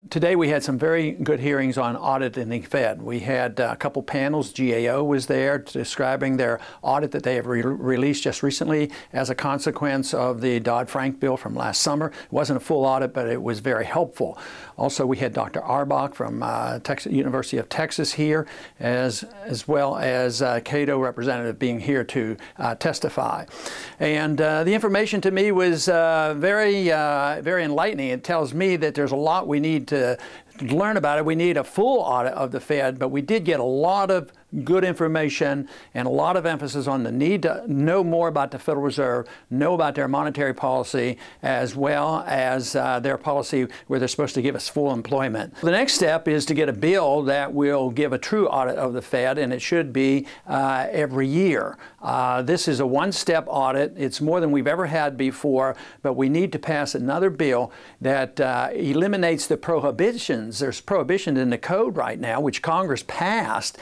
Today we had some very good hearings on auditing the Fed. We had a couple panels. GAO was there describing their audit that they have released just recently as a consequence of the Dodd-Frank bill from last summer. It wasn't a full audit, but it was very helpful. Also, we had Dr. Arbach from University of Texas here, as well as Cato representative being here to testify. And the information to me was very enlightening. It tells me that there's a lot we need to learn about it. We need a full audit of the Fed, but we did get a lot of good information and a lot of emphasis on the need to know more about the Federal Reserve, know about their monetary policy, as well as their policy where they're supposed to give us full employment. The next step is to get a bill that will give a true audit of the Fed, and it should be every year. This is a one-step audit. It's more than we've ever had before, but we need to pass another bill that eliminates the prohibitions. There's prohibitions in the code right now, which Congress passed,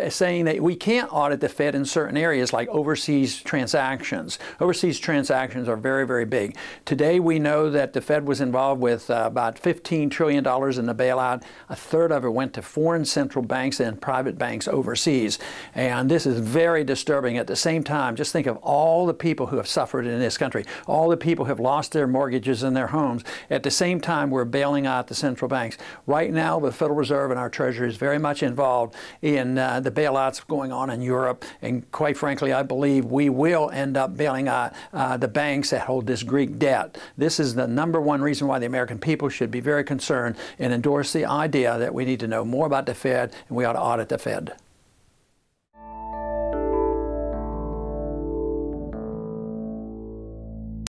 saying that we can't audit the Fed in certain areas like overseas transactions. Overseas transactions are very, very big. Today we know that the Fed was involved with about $15 trillion in the bailout. A third of it went to foreign central banks and private banks overseas. And this is very disturbing. At the same time, just think of all the people who have suffered in this country. All the people who have lost their mortgages and their homes. At the same time, we're bailing out the central banks. Right now, the Federal Reserve and our Treasury is very much involved in the bailouts going on in Europe, and quite frankly, I believe we will end up bailing out the banks that hold this Greek debt. This is the #1 reason why the American people should be very concerned and endorse the idea that we need to know more about the Fed and we ought to audit the Fed.